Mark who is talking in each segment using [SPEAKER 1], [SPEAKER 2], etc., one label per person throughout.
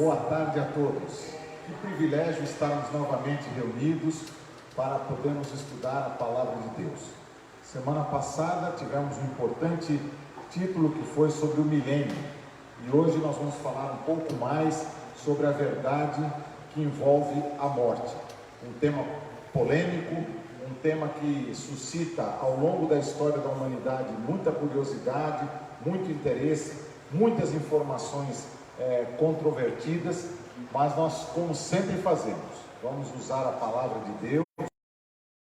[SPEAKER 1] Boa tarde a todos. Que privilégio estarmos novamente reunidos para podermos estudar a Palavra de Deus. Semana passada tivemos um importante título que foi sobre o milênio. E hoje nós vamos falar um pouco mais sobre a verdade que envolve a morte. Um tema polêmico, um tema que suscita ao longo da história da humanidade muita curiosidade, muito interesse, muitas informações controvertidas, mas nós, como sempre fazemos, vamos usar a palavra de Deus,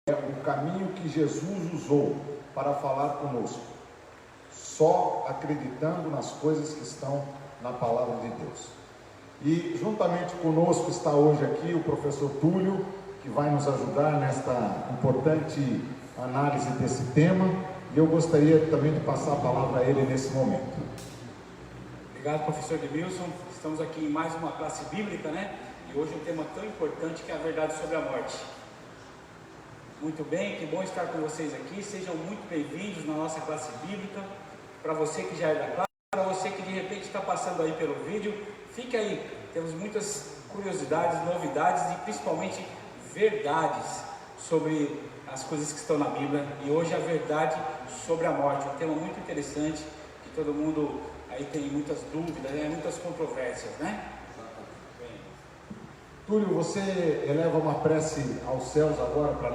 [SPEAKER 1] o caminho que Jesus usou para falar conosco, só acreditando nas coisas que estão na palavra de Deus. E juntamente conosco está hoje aqui o professor Túlio, que vai nos ajudar nesta importante análise desse tema, e eu gostaria também de passar a palavra a ele nesse momento.
[SPEAKER 2] Obrigado, professor Edmilson. Estamos aqui em mais uma classe bíblica, né? E hoje um tema tão importante que é a verdade sobre a morte. Muito bem, que bom estar com vocês aqui. Sejam muito bem-vindos na nossa classe bíblica. Para você que já é da classe, para você que de repente está passando aí pelo vídeo, fique aí. Temos muitas curiosidades, novidades e principalmente verdades sobre as coisas que estão na Bíblia. E hoje a verdade sobre a morte, um tema muito interessante que todo mundo aí tem muitas dúvidas, né? Muitas controvérsias, né? Bem.
[SPEAKER 1] Túlio, você eleva uma prece aos céus agora para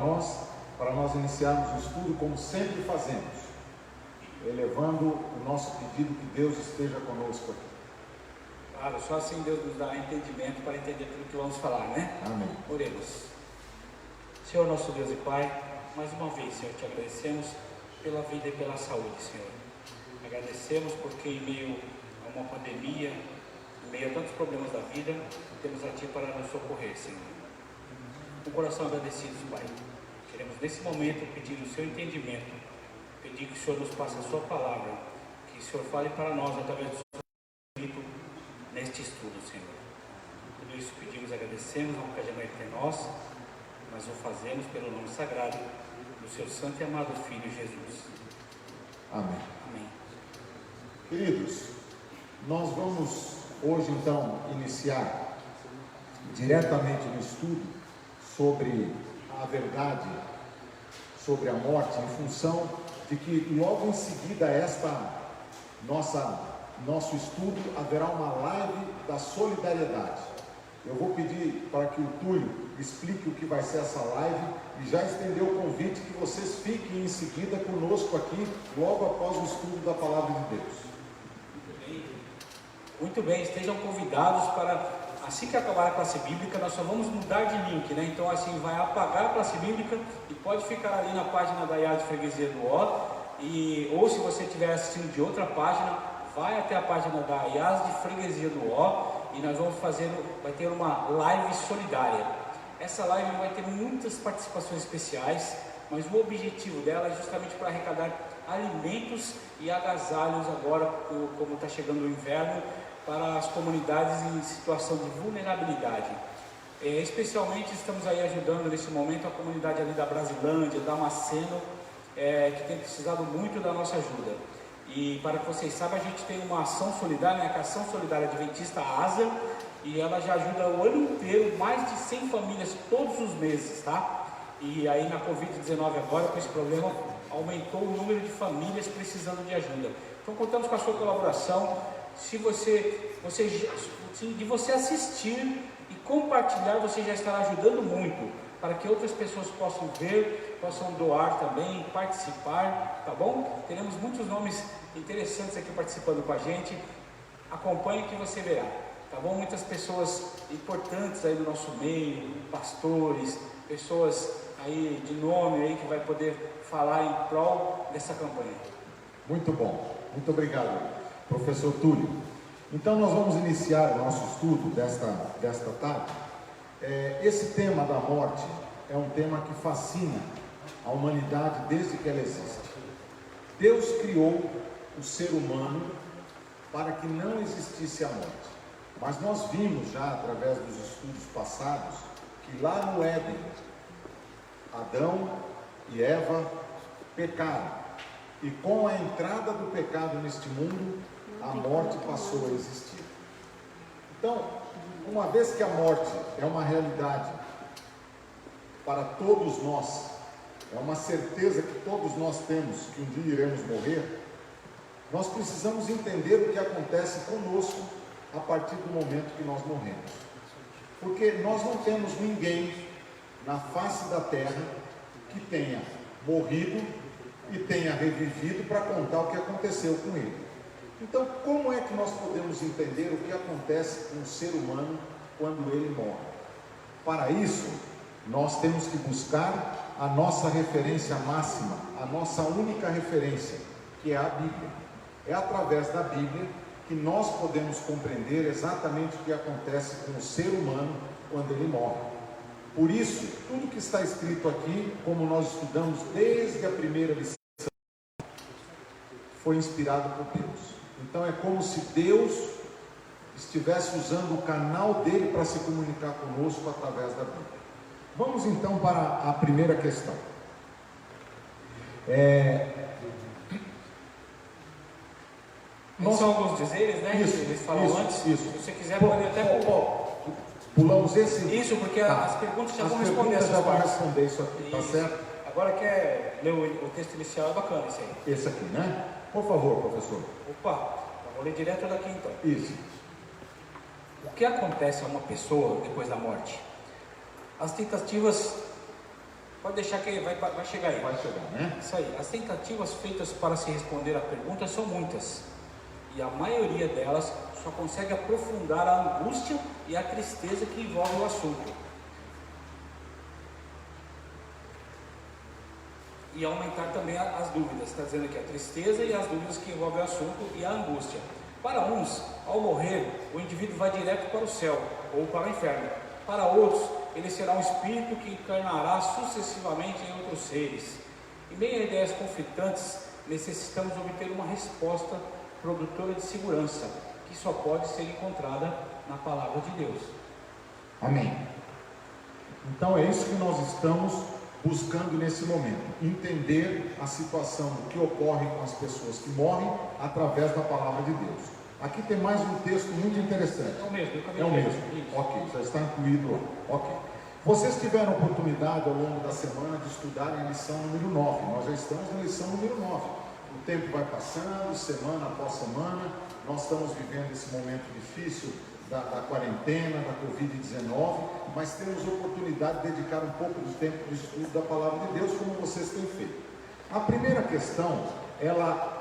[SPEAKER 1] nós iniciarmos o estudo como sempre fazemos, elevando o nosso pedido que Deus esteja conosco aqui.
[SPEAKER 2] Claro, só assim Deus nos dá entendimento para entender tudo que vamos falar, né?
[SPEAKER 1] Amém.
[SPEAKER 2] Oremos. Senhor nosso Deus e Pai, mais uma vez, Senhor, te agradecemos pela vida e pela saúde, Senhor. Agradecemos porque em meio a uma pandemia, em meio a tantos problemas da vida, temos a Ti para nos socorrer, Senhor. Com o coração agradecido, Pai, queremos nesse momento pedir o Seu entendimento, pedir que o Senhor nos passe a Sua palavra, que o Senhor fale para nós através do Seu Espírito neste estudo, Senhor. Tudo isso pedimos e agradecemos, não caja entre nós, mas o fazemos pelo nome sagrado do Seu santo e amado Filho Jesus.
[SPEAKER 1] Amém.
[SPEAKER 2] Amém.
[SPEAKER 1] Queridos, nós vamos hoje então iniciar diretamente no estudo sobre a verdade sobre a morte, em função de que logo em seguida nosso estudo haverá uma live da solidariedade. Eu vou pedir para que o Túlio explique o que vai ser essa live e já estender o convite que vocês fiquem em seguida conosco aqui, logo após o estudo da Palavra de Deus.
[SPEAKER 2] Muito bem, estejam convidados para, assim que acabar a classe bíblica, nós só vamos mudar de link, né? Então assim, vai apagar a classe bíblica e pode ficar ali na página da IAS de Freguesia do Ó, ou se você estiver assistindo de outra página, vai até a página da IAS de Freguesia do Ó, e nós vamos vai ter uma live solidária. Essa live vai ter muitas participações especiais, mas o objetivo dela é justamente para arrecadar alimentos e agasalhos agora, como está chegando o inverno, para as comunidades em situação de vulnerabilidade. Especialmente estamos aí ajudando nesse momento a comunidade ali da Brasilândia, Damasceno, que tem precisado muito da nossa ajuda. E para que vocês saibam, a gente tem uma ação solidária, né, que é a Ação Solidária Adventista ASA, e ela já ajuda o ano inteiro, mais de 100 famílias todos os meses, tá? E aí na Covid-19 agora, com esse problema, aumentou o número de famílias precisando de ajuda. Então contamos com a sua colaboração. Se você assistir e compartilhar, você já estará ajudando muito, para que outras pessoas possam ver, possam doar também, participar, tá bom? Teremos muitos nomes interessantes aqui participando com a gente. Acompanhe que você verá, tá bom? Muitas pessoas importantes aí do nosso meio, pastores, pessoas aí de nome aí que vai poder falar em prol dessa campanha.
[SPEAKER 1] Muito bom, muito obrigado, professor Túlio. Então nós vamos iniciar o nosso estudo desta tarde. Esse tema da morte é um tema que fascina a humanidade desde que ela existe. Deus criou o ser humano para que não existisse a morte. Mas nós vimos já através dos estudos passados que lá no Éden, Adão e Eva pecaram. E com a entrada do pecado neste mundo, a morte passou a existir. Então, uma vez que a morte é uma realidade para todos nós, é uma certeza que todos nós temos que um dia iremos morrer, nós precisamos entender o que acontece conosco a partir do momento que nós morremos. Porque nós não temos ninguém na face da terra que tenha morrido e tenha revivido para contar o que aconteceu com ele. Então, como é que nós podemos entender o que acontece com o ser humano quando ele morre? Para isso, nós temos que buscar a nossa referência máxima, a nossa única referência, que é a Bíblia. É através da Bíblia que nós podemos compreender exatamente o que acontece com o ser humano quando ele morre. Por isso, tudo que está escrito aqui, como nós estudamos desde a primeira lição, foi inspirado por Deus. Então é como se Deus estivesse usando o canal dele para se comunicar conosco através da Bíblia. Vamos então para a primeira questão.
[SPEAKER 2] São alguns dizeres, né?
[SPEAKER 1] Isso,
[SPEAKER 2] eles falam
[SPEAKER 1] isso,
[SPEAKER 2] antes.
[SPEAKER 1] isso.
[SPEAKER 2] Se você quiser, pode até
[SPEAKER 1] pulamos esse.
[SPEAKER 2] Isso, porque as perguntas já vão responder
[SPEAKER 1] perguntas
[SPEAKER 2] essas
[SPEAKER 1] já vão
[SPEAKER 2] partes.
[SPEAKER 1] responder isso aqui, tá certo?
[SPEAKER 2] Agora quer ler o texto inicial, é bacana esse aí.
[SPEAKER 1] Esse aqui, né? Por favor, professor.
[SPEAKER 2] Opa, eu vou ler direto daqui então.
[SPEAKER 1] Isso.
[SPEAKER 2] O que acontece a uma pessoa depois da morte? As tentativas, pode deixar que vai chegar aí.
[SPEAKER 1] Vai chegar, né?
[SPEAKER 2] Isso aí. As tentativas feitas para se responder à pergunta são muitas. E a maioria delas só consegue aprofundar a angústia e a tristeza que envolve o assunto. E aumentar também as dúvidas. Está dizendo aqui a tristeza e as dúvidas que envolvem o assunto e a angústia. Para uns, ao morrer, o indivíduo vai direto para o céu ou para o inferno. Para outros, ele será um espírito que encarnará sucessivamente em outros seres. Em meio a ideias conflitantes, necessitamos obter uma resposta produtora de segurança, que só pode ser encontrada na palavra de Deus.
[SPEAKER 1] Amém. Então é isso que nós estamos buscando nesse momento, entender a situação do que ocorre com as pessoas que morrem através da palavra de Deus. Aqui tem mais um texto muito interessante.
[SPEAKER 2] É o mesmo,
[SPEAKER 1] é o mesmo. Ok, já está incluído lá. Ok. Vocês tiveram oportunidade ao longo da semana de estudar a lição número 9. Nós já estamos na lição número 9. O tempo vai passando, semana após semana. Nós estamos vivendo esse momento difícil da quarentena, da Covid-19, mas temos oportunidade de dedicar um pouco do tempo de estudo da palavra de Deus, como vocês têm feito. A primeira questão, ela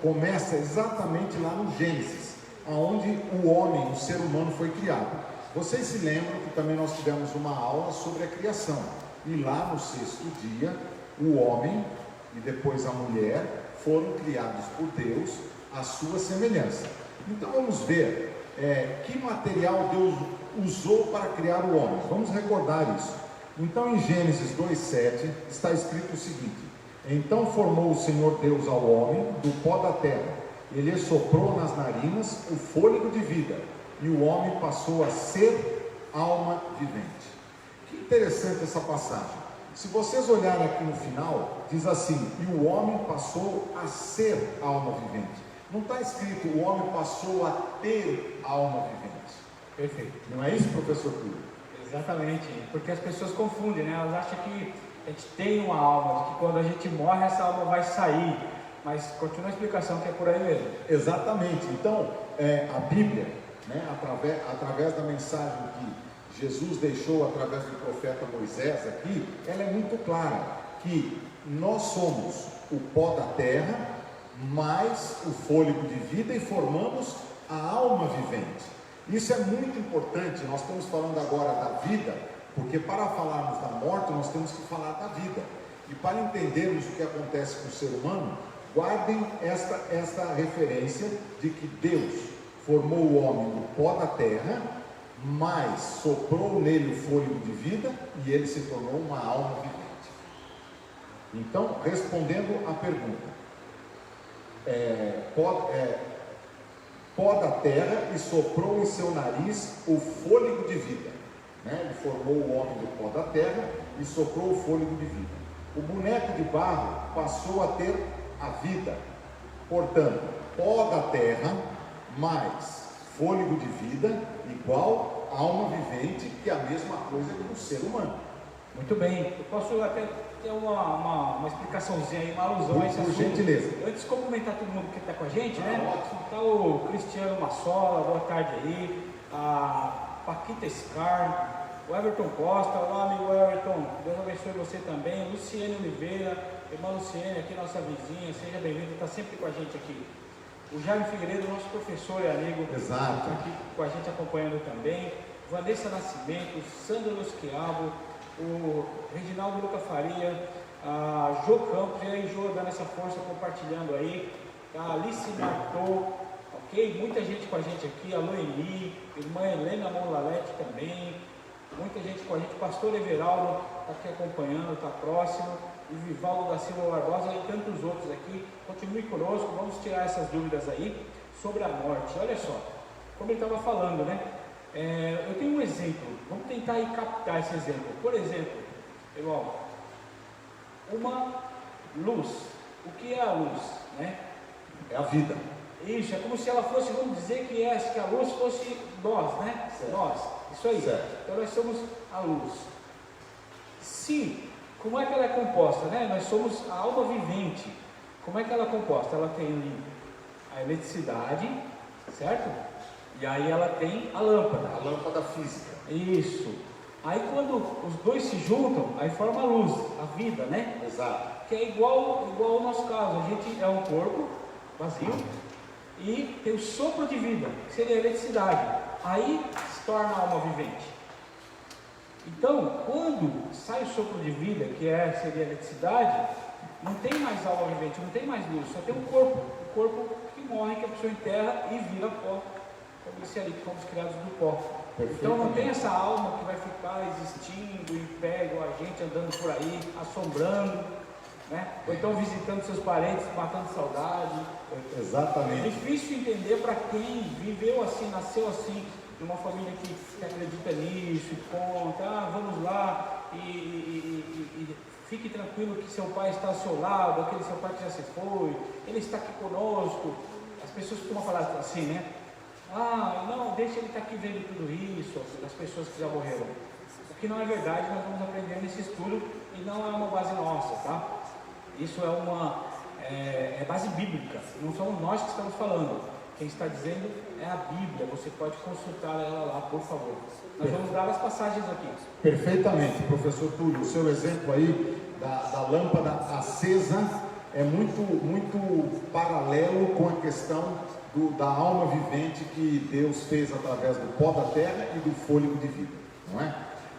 [SPEAKER 1] começa exatamente lá no Gênesis, onde o homem, o ser humano, foi criado. Vocês se lembram que também nós tivemos uma aula sobre a criação, e lá no sexto dia, o homem e depois a mulher foram criados por Deus à sua semelhança. Então vamos ver que material Deus usou para criar o homem. Vamos recordar isso. Então em Gênesis 2:7 está escrito o seguinte: então formou o Senhor Deus ao homem do pó da terra, ele soprou nas narinas o fôlego de vida, e o homem passou a ser alma vivente. Que interessante essa passagem. Se vocês olharem aqui no final, diz assim: e o homem passou a ser alma vivente. Não está escrito o homem passou a ter alma vivente.
[SPEAKER 2] Perfeito.
[SPEAKER 1] Não é isso, professor Túlio?
[SPEAKER 2] Exatamente, porque as pessoas confundem, né? Elas acham que a gente tem uma alma, que quando a gente morre essa alma vai sair. Mas continua a explicação que é por aí mesmo.
[SPEAKER 1] Exatamente. Então, a Bíblia, né, através da mensagem que Jesus deixou através do profeta Moisés aqui, ela é muito clara, que nós somos o pó da terra, mais o fôlego de vida, e formamos a alma vivente. Isso é muito importante. Nós estamos falando agora da vida, porque para falarmos da morte, nós temos que falar da vida. E para entendermos o que acontece com o ser humano, guardem esta referência de que Deus formou o homem do pó da terra, mas soprou nele o fôlego de vida, e ele se tornou uma alma vivente. Então, respondendo à pergunta, pó da terra, e soprou em seu nariz o fôlego de vida, né? Ele formou o homem do pó da terra e soprou o fôlego de vida. O boneco de barro passou a ter a vida. Portanto, pó da terra mais fôlego de vida igual alma vivente, que é a mesma coisa que o ser humano.
[SPEAKER 2] Muito bem, eu posso até ter uma explicaçãozinha aí, uma alusão a esse
[SPEAKER 1] Por
[SPEAKER 2] assunto.
[SPEAKER 1] gentileza.
[SPEAKER 2] Antes de cumprimentar todo mundo que está com a gente, né?
[SPEAKER 1] Ótimo.
[SPEAKER 2] Está o Cristiano Massola, boa tarde aí, a Paquita Scar, o Everton Costa, olá amigo Everton, Deus abençoe você também, Luciene Oliveira, irmã Luciene, aqui nossa vizinha, seja bem-vindo, está sempre com a gente aqui. O Jaime Figueiredo, nosso professor e amigo,
[SPEAKER 1] Exato.
[SPEAKER 2] está aqui com a gente acompanhando também. Vanessa Nascimento, Sandra Losquiavo, o Reginaldo Luca Faria, a Jo Campos, e aí Jo dando essa força, compartilhando aí, a Alice Martou, ok? Muita gente com a gente aqui, a Loeli, irmã Helena Molalete também, muita gente com a gente, pastor Everaldo está aqui acompanhando, está próximo, e Vivaldo da Silva Barbosa e tantos outros aqui. Continue conosco, vamos tirar essas dúvidas aí sobre a morte. Olha só, como ele estava falando, né? Eu tenho um exemplo, vamos tentar aí captar esse exemplo. Por exemplo, irmão, uma luz. O que é a luz, né?
[SPEAKER 1] É a vida.
[SPEAKER 2] Isso, é como se ela fosse, vamos dizer que a luz fosse nós, né?
[SPEAKER 1] Certo.
[SPEAKER 2] Nós, isso aí.
[SPEAKER 1] Certo.
[SPEAKER 2] Então nós somos a luz. Como é que ela é composta, né? Nós somos a alma vivente. Como é que ela é composta? Ela tem a eletricidade, certo? E aí ela tem a lâmpada.
[SPEAKER 1] A lâmpada física.
[SPEAKER 2] Isso. Aí quando os dois se juntam, aí forma a luz, a vida, né?
[SPEAKER 1] Exato.
[SPEAKER 2] Que é igual ao nosso caso. A gente é um corpo vazio e tem o sopro de vida, que seria a eletricidade. Aí se torna a alma vivente. Então, quando sai o sopro de vida, que seria a eletricidade, não tem mais alma vivente, não tem mais luz, só tem um corpo. O corpo que morre, que a pessoa enterra e vira pó. Como disse ali, que fomos criados do pó. Então não tem essa alma que vai ficar existindo em pé, igual a gente, andando por aí, assombrando, né? Ou então visitando seus parentes, matando saudade.
[SPEAKER 1] Exatamente.
[SPEAKER 2] É difícil entender para quem viveu assim, nasceu assim, numa família que acredita nisso, e conta, vamos lá e fique tranquilo que seu pai está ao seu lado, aquele seu pai que já se foi, ele está aqui conosco. As pessoas costumam falar assim, né? Não, deixa ele estar aqui vendo tudo isso, as pessoas que já morreram. O que não é verdade, nós vamos aprender nesse estudo e não é uma base nossa, tá? Isso é base bíblica, não somos nós que estamos falando. Quem está dizendo é a Bíblia, você pode consultar ela lá, por favor. Nós vamos dar as passagens aqui.
[SPEAKER 1] Perfeitamente, professor Túlio. O seu exemplo aí da lâmpada acesa é muito paralelo com a questão da alma vivente que Deus fez através do pó da terra e do fôlego de vida, não é?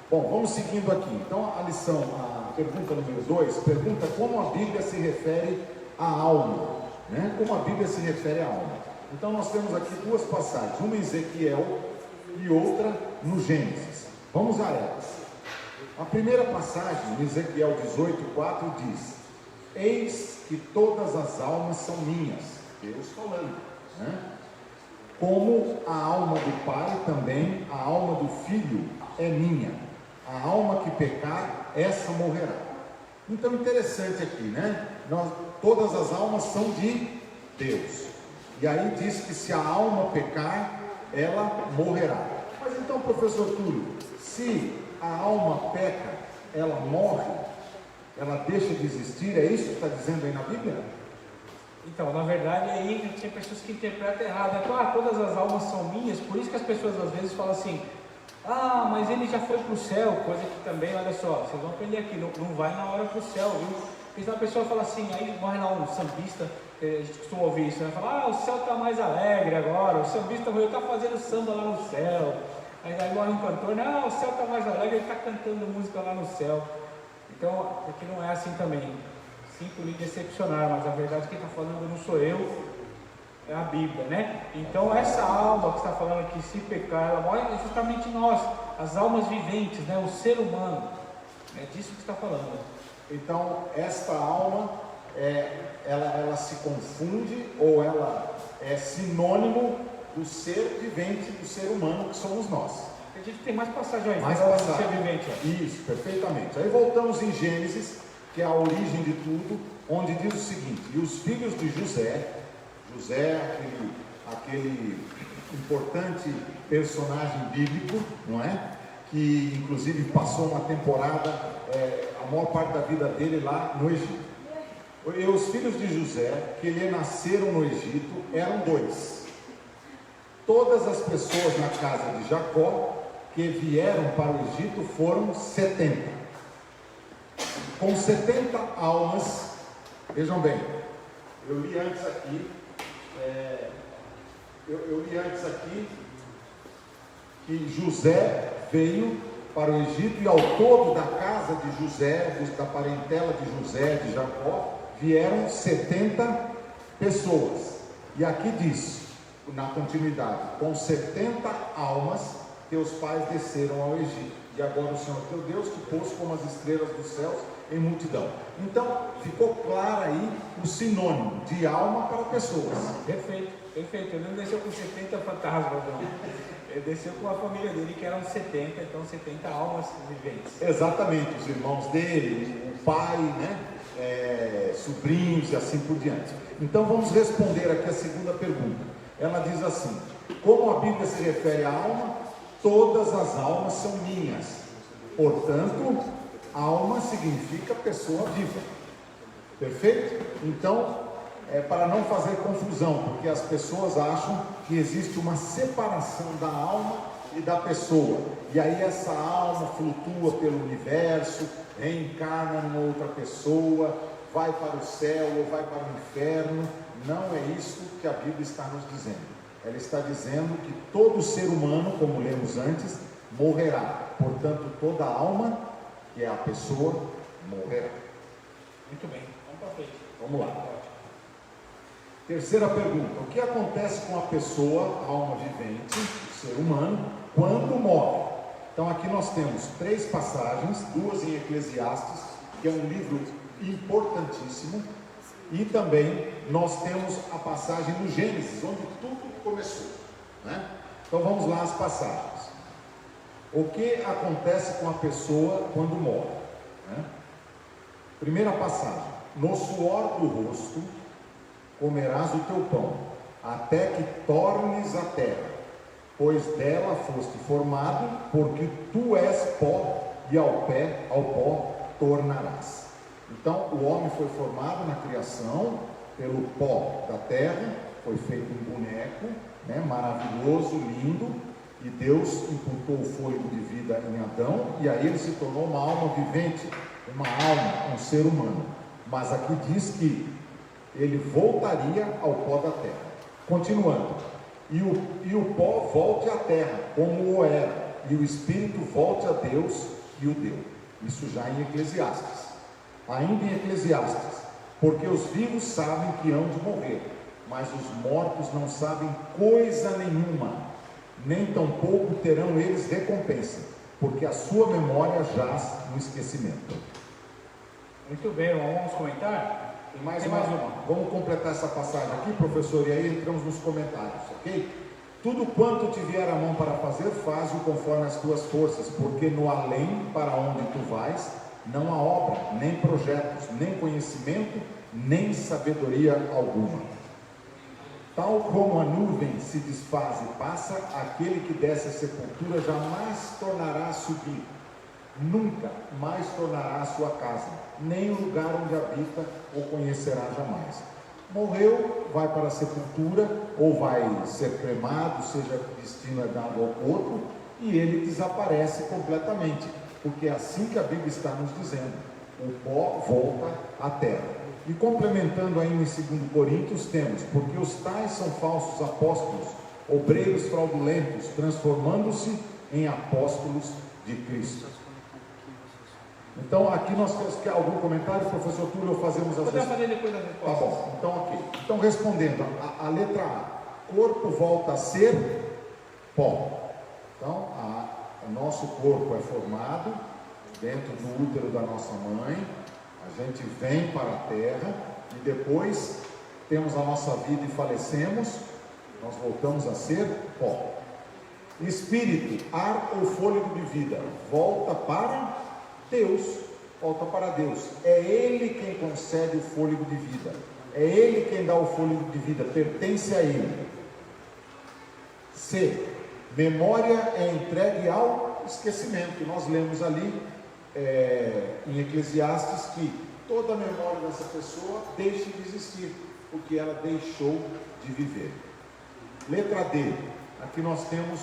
[SPEAKER 1] Bom, vamos seguindo aqui. Então a pergunta número 2, pergunta como a Bíblia se refere à alma, né? Como a Bíblia se refere à alma. Então nós temos aqui duas passagens, uma em Ezequiel e outra no Gênesis. Vamos a elas. A primeira passagem, em Ezequiel 18:4, diz: eis que todas as almas são minhas, Deus falando, né? Como a alma do pai, também a alma do filho é minha. A alma que pecar, essa morrerá. Então interessante aqui, né? Todas as almas são de Deus. E aí diz que se a alma pecar, ela morrerá. Mas então, professor Túlio, se a alma peca, ela morre, ela deixa de existir, é isso que está dizendo aí na Bíblia?
[SPEAKER 2] Então, na verdade, aí tem pessoas que interpretam errado. Todas as almas são minhas, por isso que as pessoas às vezes falam assim: mas ele já foi para o céu, coisa que também, olha só, vocês vão aprender aqui, não vai na hora para o céu, viu? Porque a pessoa fala assim, aí morre lá um sambista, a gente costuma ouvir isso, né? Fala, o céu está mais alegre agora, o sambista está fazendo samba lá no céu. Aí morre um cantor, não, o céu está mais alegre, ele está cantando música lá no céu. Então, porque não é assim também. Sinto lhe decepcionar, mas a verdade quem está falando não sou eu, é a Bíblia, né? Então essa alma que está falando que se pecar, ela morre, é justamente nós, as almas viventes, né? O ser humano, é disso que está falando.
[SPEAKER 1] Então esta alma, ela se confunde, ou ela é sinônimo do ser vivente, do ser humano que somos nós.
[SPEAKER 2] A gente tem mais passagem aí,
[SPEAKER 1] mais passagem.
[SPEAKER 2] Do ser vivente. Ó.
[SPEAKER 1] Isso, perfeitamente. Aí voltamos em Gênesis, que é a origem de tudo, onde diz o seguinte: e os filhos de José, aquele importante personagem bíblico, não é? Que inclusive passou uma temporada, a maior parte da vida dele lá no Egito. E os filhos de José, que lhe nasceram no Egito, eram 2. Todas as pessoas na casa de Jacó que vieram para o Egito foram 70. Com 70 almas, vejam bem, eu li antes aqui, que José veio para o Egito e ao todo da casa de José, da parentela de José, de Jacó, vieram 70 pessoas. E aqui diz, na continuidade, com 70 almas, teus pais desceram ao Egito. E agora o Senhor teu Deus te pôs como as estrelas dos céus em multidão. Então, ficou claro aí o sinônimo de alma para pessoas.
[SPEAKER 2] Perfeito, perfeito. Ele não desceu com 70 fantasmas, não. Ele desceu com a família dele, que eram 70, então 70 almas viventes.
[SPEAKER 1] Exatamente, os irmãos dele, o pai, né? Sobrinhos e assim por diante. Então vamos responder aqui a segunda pergunta. Ela diz assim: como a Bíblia se refere à alma? Todas as almas são minhas. Portanto, alma significa pessoa viva. Perfeito? Então, para não fazer confusão, porque as pessoas acham que existe uma separação da alma e da pessoa, e aí essa alma flutua pelo universo, reencarna numa outra pessoa, vai para o céu ou vai para o inferno. Não é isso que a Bíblia está nos dizendo. Ela está dizendo que todo ser humano, como lemos antes, morrerá. Portanto, toda alma, que é a pessoa, morrerá.
[SPEAKER 2] Muito bem, vamos para frente.
[SPEAKER 1] Vamos lá. Terceira pergunta: o que acontece com a pessoa, a alma vivente, o ser humano, quando morre? Então aqui nós temos 3 passagens, 2 em Eclesiastes, que é um livro importantíssimo, e também nós temos a passagem do Gênesis, onde tudo começou, né? Então vamos lá as passagens. O que acontece com a pessoa quando morre, né? Primeira passagem: no suor do rosto comerás o teu pão, até que tornes a terra, pois dela foste formado, porque tu és pó, e ao pó tornarás. Então o homem foi formado na criação pelo pó da terra, foi feito um boneco, né, maravilhoso, lindo, e Deus imputou o fôlego de vida em Adão, e aí ele se tornou uma alma vivente, uma alma, um ser humano. Mas aqui diz que ele voltaria ao pó da terra. Continuando: e o pó volte à terra como o era, e o espírito volte a Deus que o deu. Isso já em Eclesiastes. Ainda em Eclesiastes: porque os vivos sabem que hão de morrer, mas os mortos não sabem coisa nenhuma, nem tampouco terão eles recompensa, porque a sua memória jaz no esquecimento.
[SPEAKER 2] Muito bem, vamos comentar?
[SPEAKER 1] Tem mais uma. Vamos completar essa passagem aqui, professor, e aí entramos nos comentários, ok? Tudo quanto te vier a mão para fazer, faz-o conforme as tuas forças, porque no além para onde tu vais, não há obra, nem projetos, nem conhecimento, nem sabedoria alguma. Tal como a nuvem se desfaz e passa, aquele que desce a sepultura jamais tornará a subir, nunca mais tornará a sua casa, nem o lugar onde habita o conhecerá jamais. Morreu, vai para a sepultura, ou vai ser cremado, seja destino é dado ao outro, e ele desaparece completamente, porque é assim que a Bíblia está nos dizendo: o pó volta à terra. E complementando ainda em 2 Coríntios, temos: porque os tais são falsos apóstolos, obreiros fraudulentos, transformando-se em apóstolos de Cristo. Então aqui nós temos algum comentário, professor Túlio, ou fazemos as
[SPEAKER 2] respostas? Fazer depois das respostas.
[SPEAKER 1] Tá bom, então ok. Então respondendo, a letra A: corpo volta a ser pó. Então o nosso corpo é formado dentro do útero da nossa mãe, a gente vem para a terra e depois temos a nossa vida e falecemos, nós voltamos a ser pó. Espírito, ar ou fôlego de vida, volta para Deus, volta para Deus. É Ele quem concede o fôlego de vida, é Ele quem dá o fôlego de vida, pertence a Ele. C, memória é entregue ao esquecimento. Nós lemos ali em Eclesiastes que toda a memória dessa pessoa deixa de existir, porque ela deixou de viver. Letra D, aqui nós temos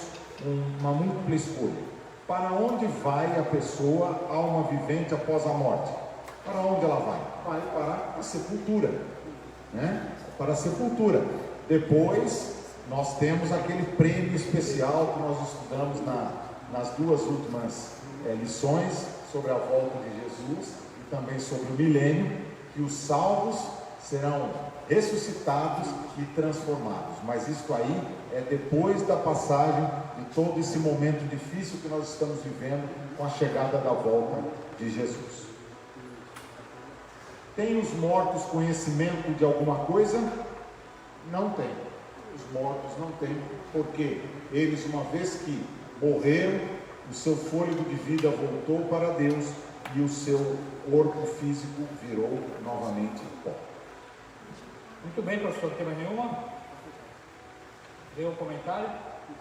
[SPEAKER 1] uma múltipla escolha. Para onde vai a pessoa, alma vivente, após a morte? Para onde ela vai? Vai para a sepultura, né? Para a sepultura. Depois nós temos aquele prêmio especial que nós estudamos nas duas últimas lições, sobre a volta de Jesus e também sobre o milênio, que os salvos serão ressuscitados e transformados. Mas isso aí é depois da passagem de todo esse momento difícil que nós estamos vivendo com a chegada da volta de Jesus. Tem os mortos conhecimento de alguma coisa? Não tem. Os mortos não têm, porque eles, uma vez que morreram, o seu fôlego de vida voltou para Deus e o seu corpo físico virou novamente pó.
[SPEAKER 2] Muito bem, professor, não tem mais nenhuma? Dê um comentário.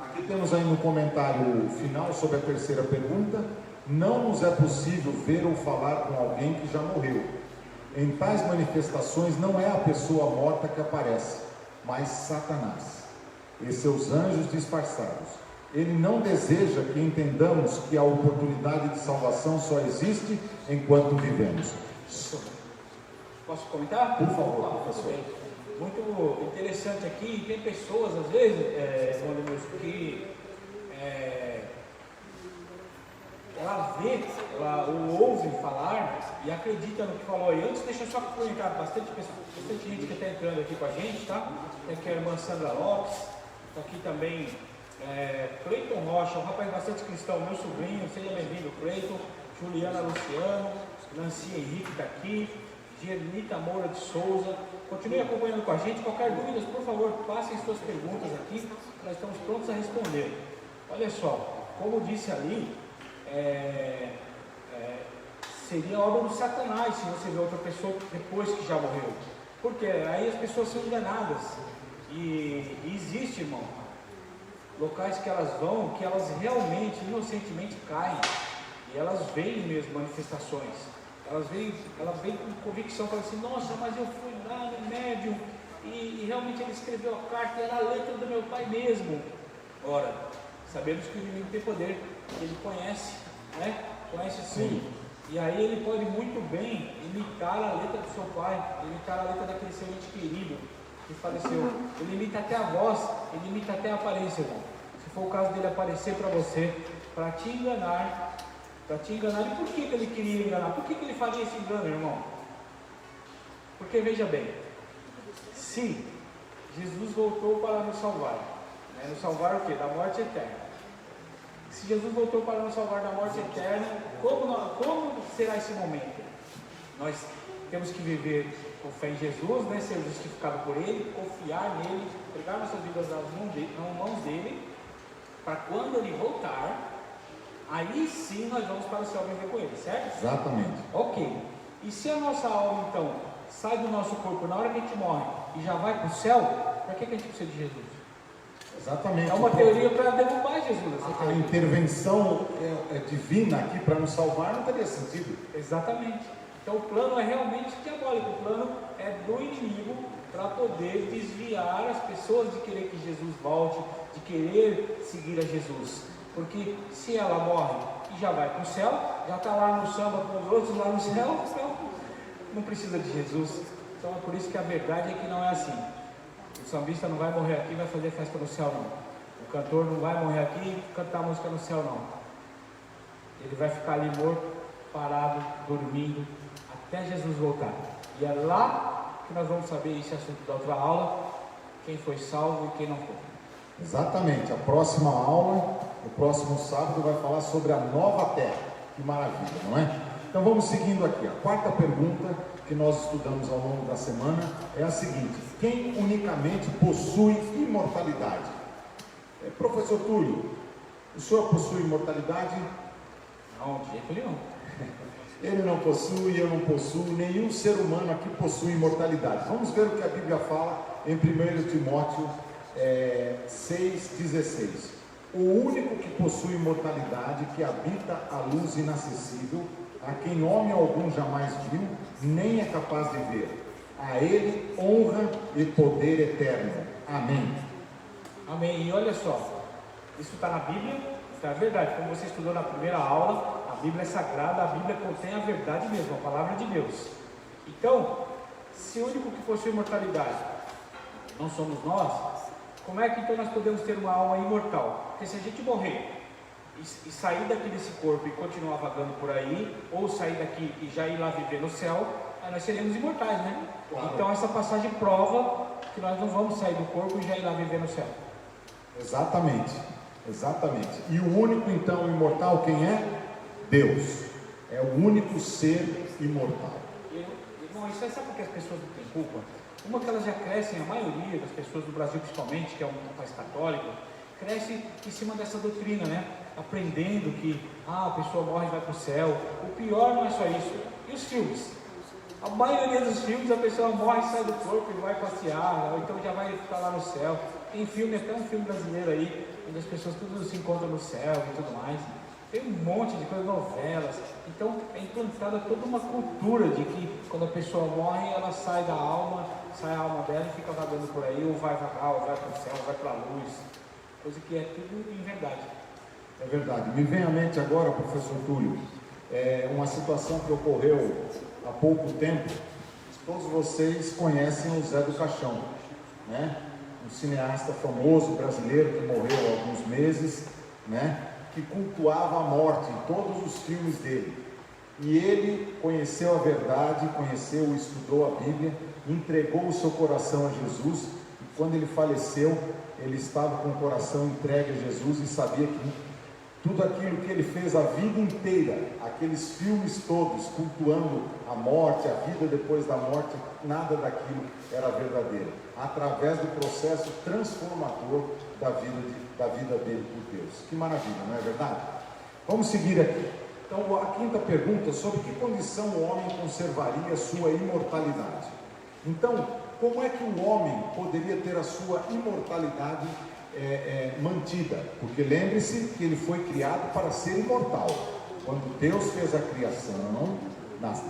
[SPEAKER 1] Aqui temos aí no comentário final sobre a terceira pergunta: não nos é possível ver ou falar com alguém que já morreu. Em tais manifestações não é a pessoa morta que aparece, mas Satanás e seus anjos disfarçados. Ele não deseja que entendamos que a oportunidade de salvação só existe enquanto vivemos.
[SPEAKER 2] Posso comentar?
[SPEAKER 1] Por favor, professor.
[SPEAKER 2] Muito interessante aqui. Tem pessoas, às vezes, que ela vê, ela ouve falar e acredita no que falou. E antes, deixa eu só comentar, bastante gente que está entrando aqui com a gente, tá? Tem aqui a irmã Sandra Lopes, está aqui também Cleiton Rocha, um rapaz bastante cristão, meu sobrinho, seja bem-vindo, Cleiton. Juliana Luciano, Nancy Henrique está aqui, Gernita Moura de Souza. Continue acompanhando com a gente. Qualquer dúvida, por favor, passem suas perguntas aqui, nós estamos prontos a responder. Olha só, como disse ali, seria obra do Satanás se você vê outra pessoa depois que já morreu, porque aí as pessoas são enganadas. E existe, irmão, locais que elas vão, que elas realmente, inocentemente caem, e elas veem mesmo manifestações. Ela vem com convicção, fala assim: nossa, mas eu fui lá no médium e realmente ele escreveu a carta, era a letra do meu pai mesmo. Ora, sabemos que o inimigo tem poder, ele conhece, né? Conhece sim. E aí ele pode muito bem imitar a letra do seu pai, imitar a letra daquele seu ente querido que faleceu. Ele imita até a voz, ele imita até a aparência, irmão. Se for o caso dele aparecer para você, para te enganar. E por que ele queria enganar? Por que ele faria esse engano, irmão? Porque veja bem, se Jesus voltou para nos salvar, né? Nos salvar o quê? Da morte eterna. Se Jesus voltou para nos salvar da morte eterna, como será esse momento? Nós temos que viver com fé em Jesus, né? Ser justificado por Ele, confiar nele, pegar nossas vidas nas mãos dele, para quando Ele voltar, aí sim nós vamos para o céu viver com Ele, certo?
[SPEAKER 1] Exatamente.
[SPEAKER 2] Ok. E se a nossa alma então sai do nosso corpo na hora que a gente morre e já vai para o céu, para que a gente precisa de Jesus?
[SPEAKER 1] Exatamente.
[SPEAKER 2] É uma teoria para derrubar Jesus.
[SPEAKER 1] A intervenção divina aqui para nos salvar não teria sentido.
[SPEAKER 2] Exatamente. Então o plano é realmente diabólico. O plano é do inimigo para poder desviar as pessoas de querer que Jesus volte, de querer seguir a Jesus. Porque se ela morre e já vai para o céu, já está lá no samba com os outros lá no céu, então não precisa de Jesus. Então é por isso que a verdade é que não é assim. O sambista não vai morrer aqui e vai fazer festa no céu, não. O cantor não vai morrer aqui e cantar música no céu, não. Ele vai ficar ali morto, parado, dormindo, até Jesus voltar. E é lá que nós vamos saber esse assunto da outra aula, quem foi salvo e quem não foi.
[SPEAKER 1] Exatamente. A próxima aula, no próximo sábado, vai falar sobre a nova terra. Que maravilha, não é? Então vamos seguindo aqui. A quarta pergunta que nós estudamos ao longo da semana é a seguinte: quem unicamente possui imortalidade? Professor Túlio, o senhor possui imortalidade?
[SPEAKER 2] Não, de jeito nenhum.
[SPEAKER 1] Ele não possui, eu não possuo, nenhum ser humano aqui possui imortalidade. Vamos ver o que a Bíblia fala em 1 Timóteo, 6,16. O único que possui imortalidade, que habita a luz inacessível, a quem homem algum jamais viu, nem é capaz de ver. A ele honra e poder eterno. Amém.
[SPEAKER 2] Amém. E olha só, isso está na Bíblia, está verdade. Como você estudou na primeira aula, a Bíblia é sagrada, a Bíblia contém a verdade mesmo, a palavra de Deus. Então, se o único que possui imortalidade não somos nós, como é que então nós podemos ter uma alma imortal? Porque se a gente morrer e sair daqui desse corpo e continuar vagando por aí, ou sair daqui e já ir lá viver no céu, aí nós seremos imortais, né? Claro. Então essa passagem prova que nós não vamos sair do corpo e já ir lá viver no céu.
[SPEAKER 1] Exatamente, exatamente. E o único então imortal quem é? Deus. É o único ser imortal.
[SPEAKER 2] Irmão, isso é sabe porque as pessoas não têm culpa? Uma que elas já crescem, a maioria das pessoas do Brasil principalmente, que é um país católico, cresce em cima dessa doutrina, né? Aprendendo que a pessoa morre e vai para o céu. O pior não é só isso. E os filmes? A maioria dos filmes a pessoa morre e sai do corpo e vai passear, ou então já vai ficar lá no céu. Tem filme, até um filme brasileiro aí, onde as pessoas tudo se encontram no céu e tudo mais. Tem um monte de coisas, novelas. Então é implantada toda uma cultura de que quando a pessoa morre, ela sai da alma, sai a alma dela e fica vagando por aí, ou vai vagar, ou vai para o céu, ou vai para a luz. Coisa que é tudo em verdade.
[SPEAKER 1] É verdade. Me vem à mente agora, professor Túlio, uma situação que ocorreu há pouco tempo. Todos vocês conhecem o Zé do Caixão, né? Um cineasta famoso brasileiro que morreu há alguns meses, né? Que cultuava a morte em todos os filmes dele. E ele conheceu a verdade, conheceu e estudou a Bíblia, entregou o seu coração a Jesus, e quando ele faleceu, ele estava com o coração entregue a Jesus e sabia que tudo aquilo que ele fez a vida inteira, aqueles filmes todos, cultuando a morte, a vida depois da morte, nada daquilo era verdadeiro. Através do processo transformador da vida dele por Deus. Que maravilha, não é verdade? Vamos seguir aqui. Então, a quinta pergunta, sobre que condição o homem conservaria sua imortalidade? Então, como é que o homem poderia ter a sua imortalidade mantida? Porque lembre-se que ele foi criado para ser imortal. Quando Deus fez a criação,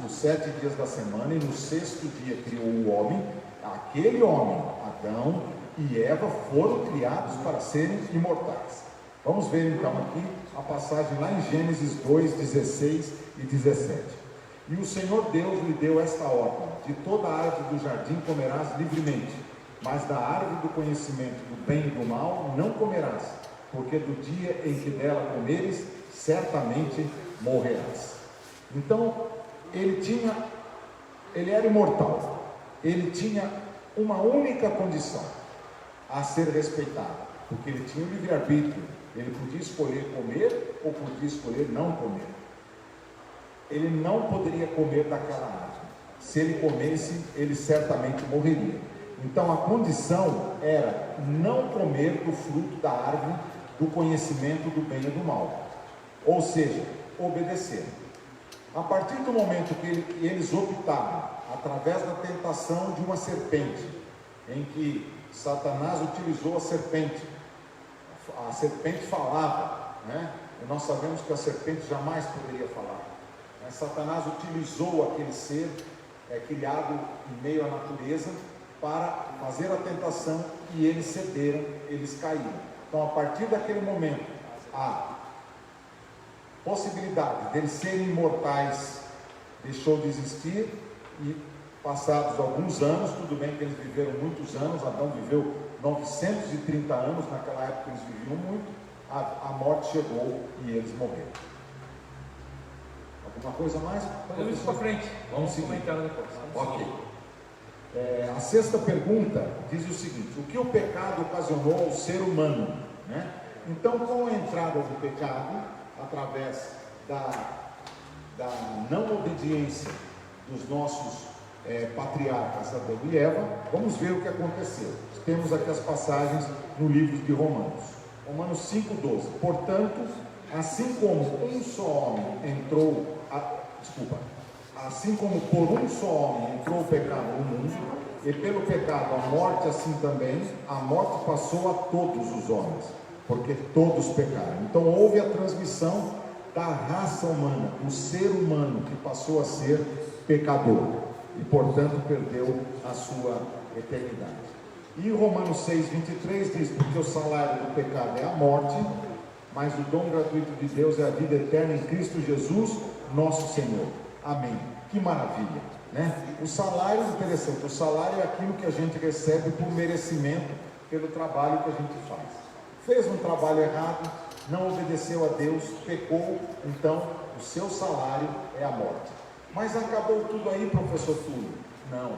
[SPEAKER 1] nos 7 dias da semana, e no 6º dia criou o homem, aquele homem, Adão e Eva, foram criados para serem imortais. Vamos ver então aqui a passagem lá em Gênesis 2, 16 e 17. E o Senhor Deus lhe deu esta ordem: de toda a árvore do jardim comerás livremente, mas da árvore do conhecimento do bem e do mal não comerás, porque do dia em que dela comeres, certamente morrerás. Então, ele era imortal, ele tinha uma única condição a ser respeitada, porque ele tinha o livre-arbítrio, ele podia escolher comer ou podia escolher não comer. Ele não poderia comer daquela árvore. Se ele comesse, ele certamente morreria. Então a condição era não comer do fruto da árvore do conhecimento do bem e do mal, ou seja, obedecer. A partir do momento que eles optaram, através da tentação de uma serpente, em que Satanás utilizou a serpente falava, né? E nós sabemos que a serpente jamais poderia falar, mas Satanás utilizou aquele ser criado em meio à natureza para fazer a tentação, e eles cederam, eles caíram. Então, a partir daquele momento, a possibilidade deles serem imortais deixou de existir, e passados alguns anos, tudo bem que eles viveram muitos anos, Adão viveu 930 anos, naquela época eles viviam muito, a morte chegou e eles morreram. Alguma coisa mais?
[SPEAKER 2] Vamos para frente,
[SPEAKER 1] vamos seguir.
[SPEAKER 2] Comentar depois.
[SPEAKER 1] Ok. A sexta pergunta diz o seguinte: o que o pecado ocasionou ao ser humano, né? Então, com a entrada do pecado, através da não obediência dos nossos patriarcas Adão e Eva, vamos ver o que aconteceu. Temos aqui as passagens no livro de Romanos 5,12. Portanto, assim como um só homem assim como por um só homem entrou o pecado no mundo, e pelo pecado a morte, assim também, a morte passou a todos os homens, porque todos pecaram. Então houve a transmissão da raça humana, o ser humano que passou a ser pecador e portanto perdeu a sua eternidade. E Romanos 6:23 diz: porque o salário do pecado é a morte, mas o dom gratuito de Deus é a vida eterna em Cristo Jesus, nosso Senhor. Amém. Que maravilha, né? O salário, interessante, o salário é aquilo que a gente recebe por merecimento pelo trabalho que a gente faz. Fez um trabalho errado, não obedeceu a Deus, pecou, então o seu salário é a morte. Mas acabou tudo aí, professor Túlio? Não.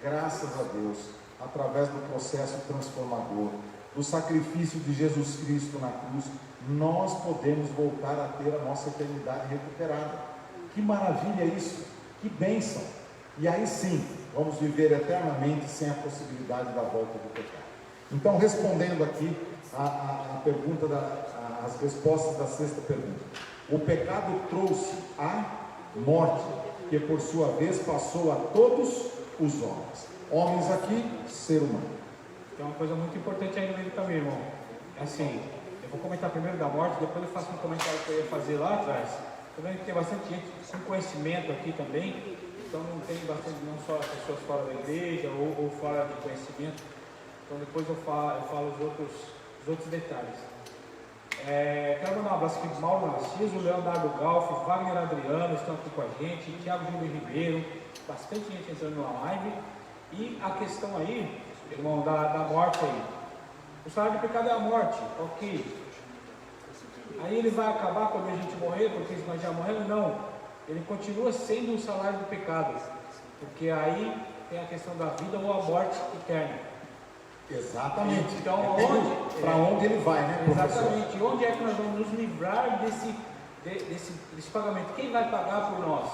[SPEAKER 1] Graças a Deus, através do processo transformador, do sacrifício de Jesus Cristo na cruz, nós podemos voltar a ter a nossa eternidade recuperada. Que maravilha isso, que bênção! E aí sim, vamos viver eternamente sem a possibilidade da volta do pecado. Então, respondendo aqui a pergunta, as respostas da sexta pergunta: o pecado trouxe a morte, que por sua vez passou a todos os homens. Homens aqui, ser humano.
[SPEAKER 2] Tem uma coisa muito importante aí no meio também, irmão. É assim, eu vou comentar primeiro da morte, depois eu faço um comentário que eu ia fazer lá atrás. Também tem bastante gente com conhecimento aqui também, então não tem bastante, não só pessoas fora da igreja ou fora de conhecimento. Então depois eu falo os outros detalhes. Quero mandar um abraço aqui do Mauro Narciso, Leonardo Galf, Wagner Adriano estão aqui com a gente, Thiago Júlio Ribeiro, bastante gente entrando na live. E a questão aí, irmão, da morte aí. O salário do pecado é a morte, ok. Aí ele vai acabar quando a gente morrer, porque nós já morremos? Não. Ele continua sendo o salário do pecado, porque aí tem a questão da vida ou a morte eterna.
[SPEAKER 1] Exatamente.
[SPEAKER 2] Então,
[SPEAKER 1] para onde ele vai, né, professor?
[SPEAKER 2] Exatamente. Onde é que nós vamos nos livrar desse pagamento? Quem vai pagar por nós?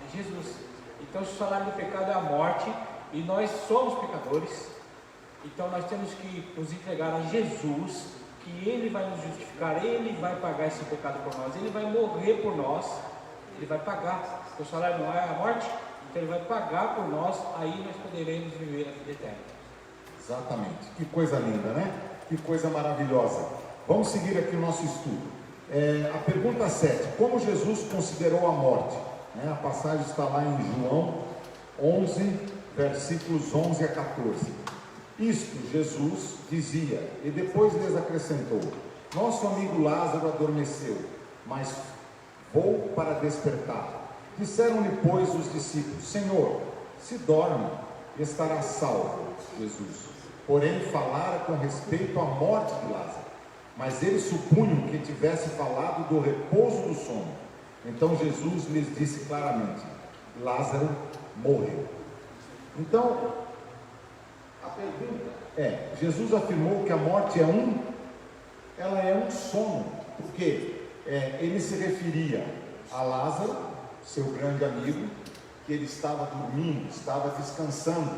[SPEAKER 2] É Jesus. Então, o salário do pecado é a morte, e nós somos pecadores. Então, nós temos que nos entregar a Jesus, que Ele vai nos justificar, Ele vai pagar esse pecado por nós, Ele vai morrer por nós, Ele vai pagar. Porque o salário não é a morte, então Ele vai pagar por nós, aí nós poderemos viver a vida eterna.
[SPEAKER 1] Exatamente. Que coisa linda, né? Que coisa maravilhosa. Vamos seguir aqui o nosso estudo. A pergunta 7. Como Jesus considerou a morte? A passagem está lá em João 11, versículos 11 a 14. Isto Jesus dizia, e depois lhes acrescentou: nosso amigo Lázaro adormeceu, mas vou para despertar. Disseram-lhe, pois, os discípulos: Senhor, se dorme, estará salvo. Jesus, porém, falara com respeito à morte de Lázaro, mas eles supunham que tivesse falado do repouso do sono. Então Jesus lhes disse claramente: Lázaro morreu. Então, a pergunta Jesus afirmou que a morte é um sono, porque ele se referia a Lázaro, seu grande amigo, que ele estava dormindo, estava descansando,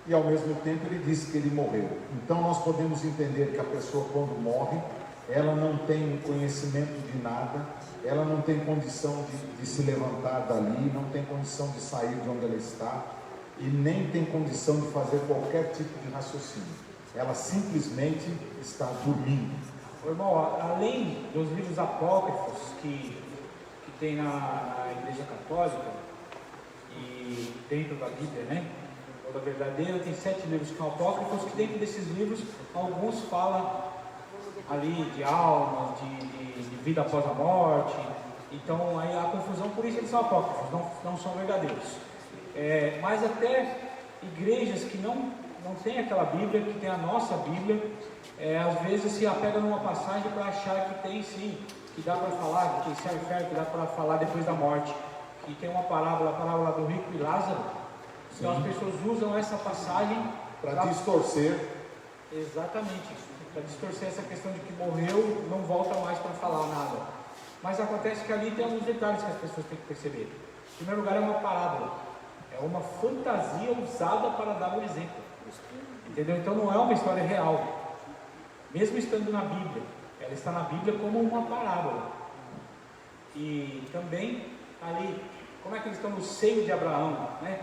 [SPEAKER 1] e ao mesmo tempo ele disse que ele morreu. Então nós podemos entender que a pessoa, quando morre, ela não tem conhecimento de nada, ela não tem condição de se levantar dali, não tem condição de sair de onde ela está, e nem tem condição de fazer qualquer tipo de raciocínio. Ela simplesmente está dormindo.
[SPEAKER 2] Irmão, além dos livros apócrifos que tem na Igreja Católica e dentro da Bíblia, né? Toda verdadeira, tem 7 livros que são apócrifos, que dentro desses livros, alguns falam ali de almas, de vida após a morte. Então aí a confusão, por isso eles são apócrifos, não são verdadeiros. Mas até igrejas que não tem aquela Bíblia, que tem a nossa Bíblia, às vezes se apega numa passagem para achar que tem sim, que dá para falar, que tem céu e inferno, que dá para falar depois da morte, que tem uma parábola, a parábola do rico e Lázaro. Então as pessoas usam essa passagem
[SPEAKER 1] para distorcer.
[SPEAKER 2] Exatamente, para distorcer essa questão de que morreu, não volta mais para falar nada. Mas acontece que ali tem alguns detalhes que as pessoas têm que perceber. Em primeiro lugar, é uma parábola, é uma fantasia usada para dar um exemplo, entendeu? Então não é uma história real, mesmo estando na Bíblia, ela está na Bíblia como uma parábola. E também ali como é que eles estão no seio de Abraão, né?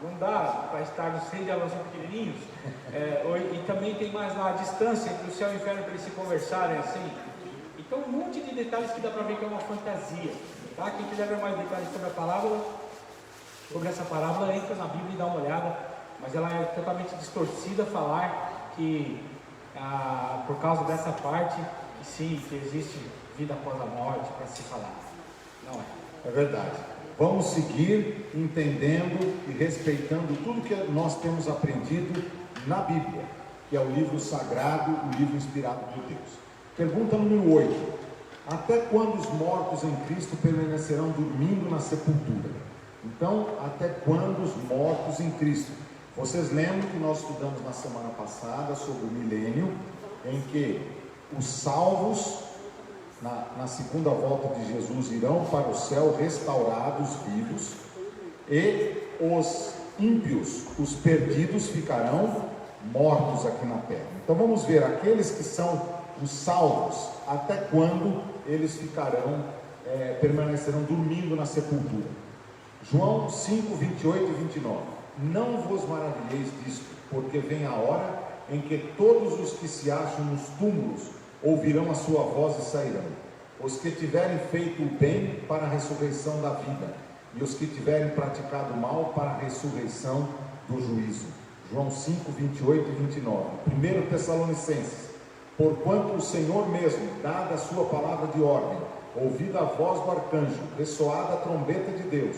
[SPEAKER 2] Não dá para estar no seio de Abraão, são pequenininhos. E também tem mais lá a distância entre o céu e o inferno para eles se conversarem assim. Então, um monte de detalhes que dá para ver que é uma fantasia. Tá? Quem quiser ver mais detalhes sobre a parábola, sobre essa parábola, entra na Bíblia e dá uma olhada. Mas ela é totalmente distorcida falar que, por causa dessa parte, que sim, que existe vida após a morte, para se falar. Não é.
[SPEAKER 1] É verdade. Vamos seguir entendendo e respeitando tudo que nós temos aprendido na Bíblia, que é o livro sagrado, o livro inspirado por Deus. Pergunta número 8. Até quando os mortos em Cristo permanecerão dormindo na sepultura? Então, até quando os mortos em Cristo? Vocês lembram que nós estudamos na semana passada sobre o milênio, em que os salvos, na segunda volta de Jesus, irão para o céu restaurados, vivos, e os ímpios, os perdidos, ficarão mortos aqui na terra. Então vamos ver aqueles que são os salvos, até quando eles permanecerão dormindo na sepultura. João 5, 28 e 29. Não vos maravilheis disto, porque vem a hora em que todos os que se acham nos túmulos ouvirão a sua voz e sairão. Os que tiverem feito o bem para a ressurreição da vida, e os que tiverem praticado o mal para a ressurreição do juízo. João 5, 28 e 29. 1 Tessalonicenses. Porquanto o Senhor mesmo, dada a sua palavra de ordem, ouvida a voz do arcanjo, ressoada a trombeta de Deus,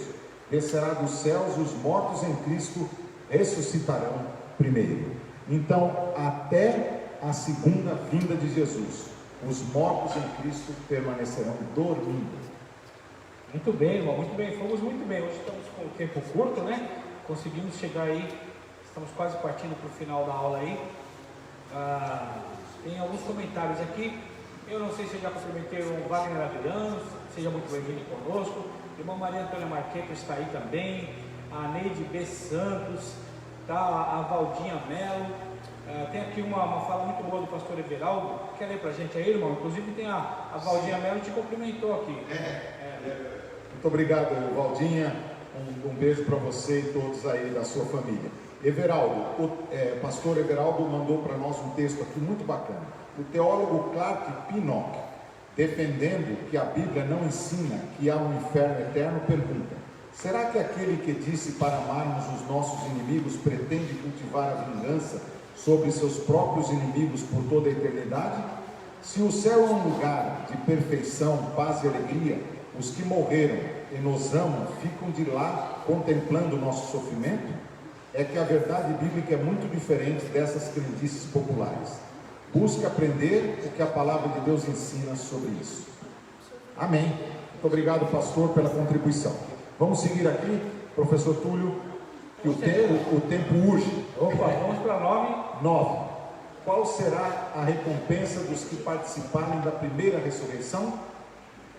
[SPEAKER 1] descerá dos céus, os mortos em Cristo ressuscitarão primeiro. Então, até a segunda vinda de Jesus, os mortos em Cristo permanecerão dormindo.
[SPEAKER 2] Muito bem, irmão, muito bem, fomos muito bem. Hoje estamos com o tempo curto, né? Conseguimos chegar aí, estamos quase partindo para o final da aula aí. Tem alguns comentários aqui. Eu não sei se eu já cumprimentei o Wagner Adriano, seja muito bem-vindo conosco. Irmã Maria Antônia Marqueto está aí também. A Neide B. Santos, tá? A Valdinha Melo. Tem aqui uma fala muito boa do pastor Everaldo. Quer ler para a gente aí, irmão? Inclusive tem a Valdinha Melo te cumprimentou aqui.
[SPEAKER 1] Muito obrigado, Valdinha. Um beijo para você e todos aí da sua família. Everaldo, o pastor Everaldo mandou para nós um texto aqui muito bacana. O teólogo Clark Pinnock, defendendo que a Bíblia não ensina que há um inferno eterno, pergunta: será que aquele que disse para amarmos os nossos inimigos pretende cultivar a vingança sobre seus próprios inimigos por toda a eternidade? Se o céu é um lugar de perfeição, paz e alegria, os que morreram e nos amam ficam de lá contemplando o nosso sofrimento? É que a verdade bíblica é muito diferente dessas crendices populares. Busque aprender o que a palavra de Deus ensina sobre isso. Amém. Muito obrigado, pastor, pela contribuição. Vamos seguir aqui, professor Túlio, que o tempo urge.
[SPEAKER 2] Opa, vamos para
[SPEAKER 1] 9. Qual será a recompensa dos que participarem da primeira ressurreição?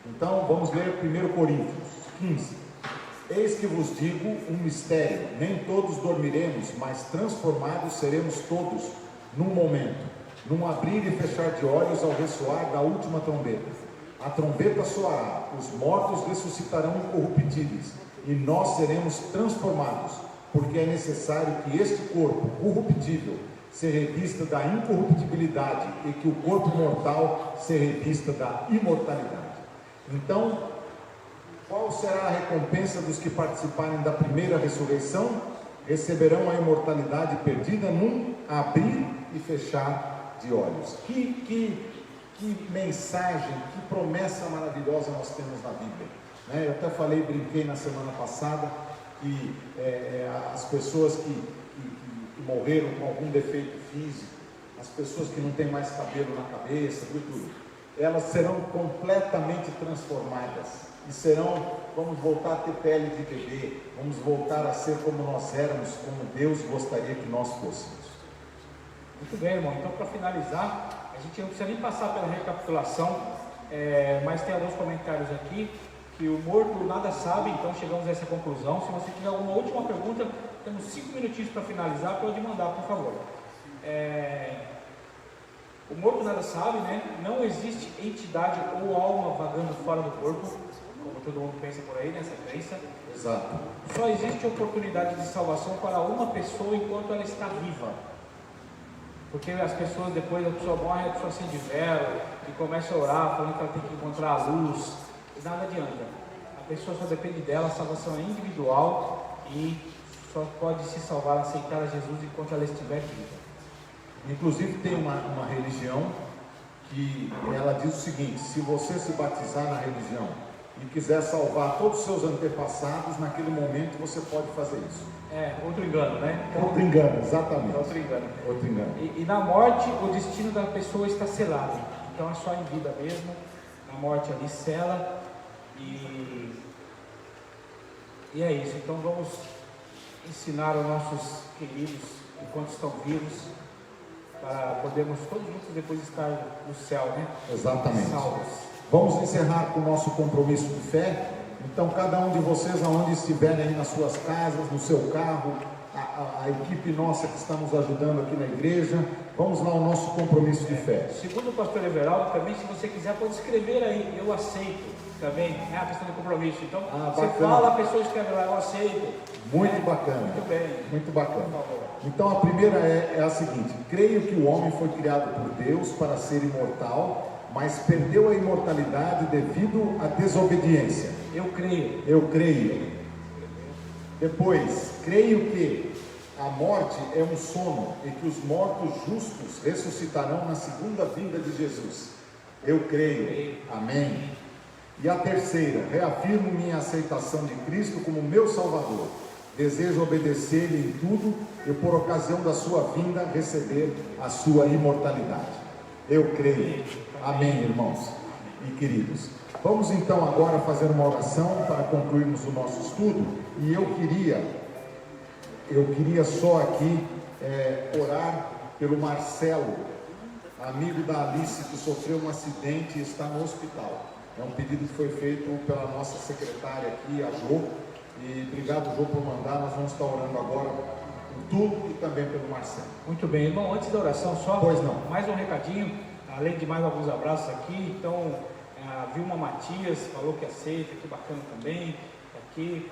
[SPEAKER 1] Então, vamos ler 1 Coríntios 15. Eis que vos digo um mistério: nem todos dormiremos, mas transformados seremos todos, num momento, num abrir e fechar de olhos, ao ressoar da última trombeta. A trombeta soará, os mortos ressuscitarão incorruptíveis, e nós seremos transformados, porque é necessário que este corpo corruptível se revista da incorruptibilidade e que o corpo mortal se revista da imortalidade. Então, qual será a recompensa dos que participarem da primeira ressurreição? Receberão a imortalidade perdida num abrir e fechar de olhos. Que mensagem, que promessa maravilhosa nós temos na Bíblia. Eu até falei, brinquei na semana passada, que as pessoas que morreram com algum defeito físico, as pessoas que não têm mais cabelo na cabeça, tudo, elas serão completamente transformadas. E vamos voltar a ter pele de bebê, vamos voltar a ser como nós éramos, como Deus gostaria que nós fôssemos.
[SPEAKER 2] Muito bem, irmão. Então, para finalizar, a gente não precisa nem passar pela recapitulação, mas tem alguns comentários aqui, que o morto nada sabe, então chegamos a essa conclusão. Se você tiver alguma última pergunta, temos 5 minutinhos para finalizar, pode mandar, por favor. O morto nada sabe, né? Não existe entidade ou alma vagando fora do corpo. como todo mundo pensa por aí, nessa crença.
[SPEAKER 1] Exato.
[SPEAKER 2] Só existe oportunidade de salvação para uma pessoa enquanto ela está viva. Porque as pessoas, depois a pessoa morre, a pessoa acende vela e começa a orar, falando que ela tem que encontrar a luz, e nada adianta. A pessoa só depende dela, a salvação é individual e só pode se salvar, aceitar a Jesus enquanto ela estiver viva.
[SPEAKER 1] Inclusive tem uma religião que ela diz o seguinte: se você se batizar na religião e quiser salvar todos os seus antepassados, naquele momento você pode fazer isso.
[SPEAKER 2] É, outro engano, né?
[SPEAKER 1] Outro engano, exatamente.
[SPEAKER 2] Outro engano.
[SPEAKER 1] Outro engano.
[SPEAKER 2] E na morte, o destino da pessoa está selado. Então é só em vida mesmo. Na morte ali sela. E é isso. Então vamos ensinar os nossos queridos, enquanto estão vivos, para podermos todos juntos depois estar no céu, né?
[SPEAKER 1] Exatamente.
[SPEAKER 2] Salvos.
[SPEAKER 1] Vamos encerrar com o nosso compromisso de fé. Então, cada um de vocês, aonde estiverem aí nas suas casas, no seu carro, a equipe nossa que está nos ajudando aqui na igreja, vamos lá ao nosso compromisso de fé.
[SPEAKER 2] Segundo o pastor Everaldo, também, se você quiser, pode escrever aí, eu aceito também, é a questão do compromisso. Então, você
[SPEAKER 1] bacana.
[SPEAKER 2] fala, a pessoa escreve lá, eu aceito.
[SPEAKER 1] Muito bacana.
[SPEAKER 2] Muito bem.
[SPEAKER 1] Muito bacana.
[SPEAKER 2] Por favor.
[SPEAKER 1] Então, a primeira é a seguinte: creio que o homem foi criado por Deus para ser imortal, mas perdeu a imortalidade devido à desobediência.
[SPEAKER 2] Eu creio.
[SPEAKER 1] Eu creio. Depois, creio que a morte é um sono e que os mortos justos ressuscitarão na segunda vinda de Jesus. Eu creio. Amém. E a terceira, reafirmo minha aceitação de Cristo como meu Salvador. Desejo obedecer-lhe em tudo e, por ocasião da sua vinda, receber a sua imortalidade. Eu creio. Amém, irmãos e queridos. Vamos então agora fazer uma oração para concluirmos o nosso estudo. E eu queria só aqui orar pelo Marcelo, amigo da Alice, que sofreu um acidente e está no hospital. É um pedido que foi feito pela nossa secretária aqui, a Jô. E obrigado, Jô, por mandar. Nós vamos estar orando agora por tudo e também pelo Marcelo.
[SPEAKER 2] Muito bem, irmão. Antes da oração, só
[SPEAKER 1] Pois não.
[SPEAKER 2] mais um recadinho, além de mais alguns abraços aqui. Então, a Vilma Matias falou que aceita, que bacana também. Aqui,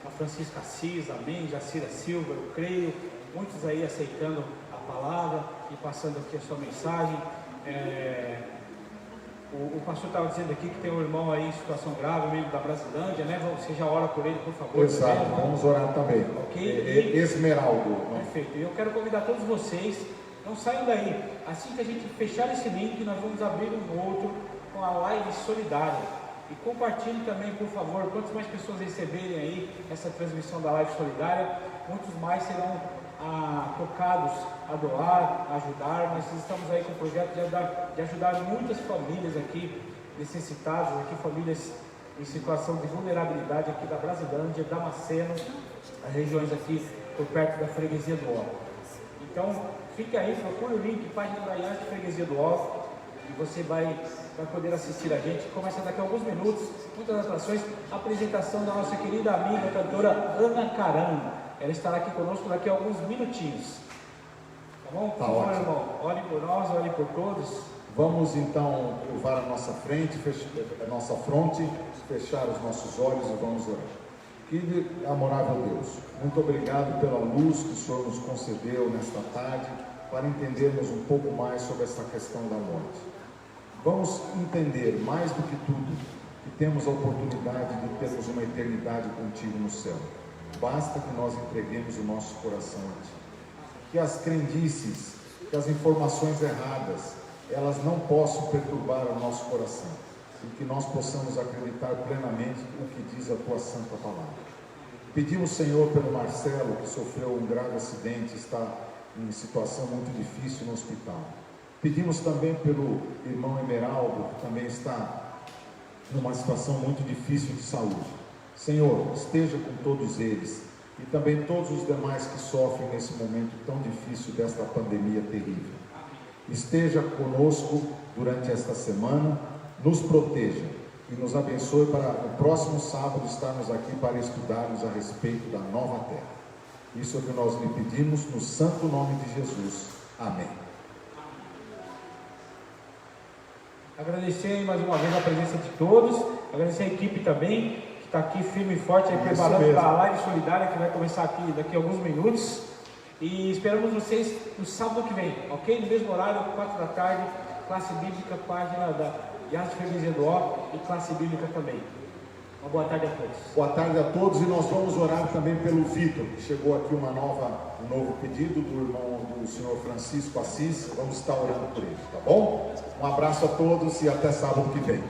[SPEAKER 2] a Francisca Assis, amém. Jacira Silva, eu creio. Muitos aí aceitando a palavra e passando aqui a sua mensagem. O pastor estava dizendo aqui que tem um irmão aí em situação grave, amigo da Brasilândia, né? Você já ora por ele, por favor.
[SPEAKER 1] Exato,
[SPEAKER 2] também,
[SPEAKER 1] vamos orar também.
[SPEAKER 2] Ok?
[SPEAKER 1] Esmeraldo.
[SPEAKER 2] Perfeito. E eu quero convidar todos vocês, não saiam daí. Assim que a gente fechar esse link, nós vamos abrir um outro com a live solidária. E compartilhe também, por favor, quantas mais pessoas receberem aí essa transmissão da live solidária, muitos mais serão tocados a doar, a ajudar. Nós estamos aí com o projeto de ajudar muitas famílias aqui necessitadas, aqui famílias em situação de vulnerabilidade aqui da Brasilândia, Damasceno, as regiões aqui por perto da freguesia do Ó. Então, fique aí, procure o link, página da IAS de freguesia do Ó, e você vai poder assistir a gente. Começa daqui a alguns minutos, muitas atrações, a apresentação da nossa querida amiga, a cantora Ana Caran. Ela estará aqui conosco daqui a alguns minutinhos. Tá bom? Por favor, irmão, ore por nós, ore por todos.
[SPEAKER 1] Vamos então curvar a nossa frente, a nossa fronte, fechar os nossos olhos e vamos orar. Querido amorável Deus, muito obrigado pela luz que o Senhor nos concedeu nesta tarde para entendermos um pouco mais sobre essa questão da morte. Vamos entender mais do que tudo que temos a oportunidade de termos uma eternidade contigo no céu. Basta que nós entreguemos o nosso coração a Ti. Que as crendices, que as informações erradas, elas não possam perturbar o nosso coração. E que nós possamos acreditar plenamente no que diz a Tua Santa Palavra. Pedimos, Senhor, pelo Marcelo, que sofreu um grave acidente, está em situação muito difícil no hospital. Pedimos também pelo irmão Emeraldo, que também está numa situação muito difícil de saúde. Senhor, esteja com todos eles e também todos os demais que sofrem nesse momento tão difícil desta pandemia terrível. Esteja conosco durante esta semana, nos proteja e nos abençoe para no próximo sábado estarmos aqui para estudarmos a respeito da nova terra. Isso é o que nós lhe pedimos no santo nome de Jesus. Amém.
[SPEAKER 2] Agradecer mais uma vez a presença de todos. Agradecer a equipe também, que está aqui firme e forte, aí,
[SPEAKER 1] Isso
[SPEAKER 2] preparando
[SPEAKER 1] mesmo.
[SPEAKER 2] para a live solidária, que vai começar aqui daqui a alguns minutos. E esperamos vocês no sábado que vem, ok? No mesmo horário, 4 da tarde, classe bíblica, página da Yas de Freguesia do Ó e classe bíblica também. Uma boa tarde a todos.
[SPEAKER 1] Boa tarde a todos, e nós vamos orar também pelo Vitor. Chegou aqui um novo pedido do irmão do senhor Francisco Assis. Vamos estar orando por ele, tá bom? Um abraço a todos e até sábado que vem.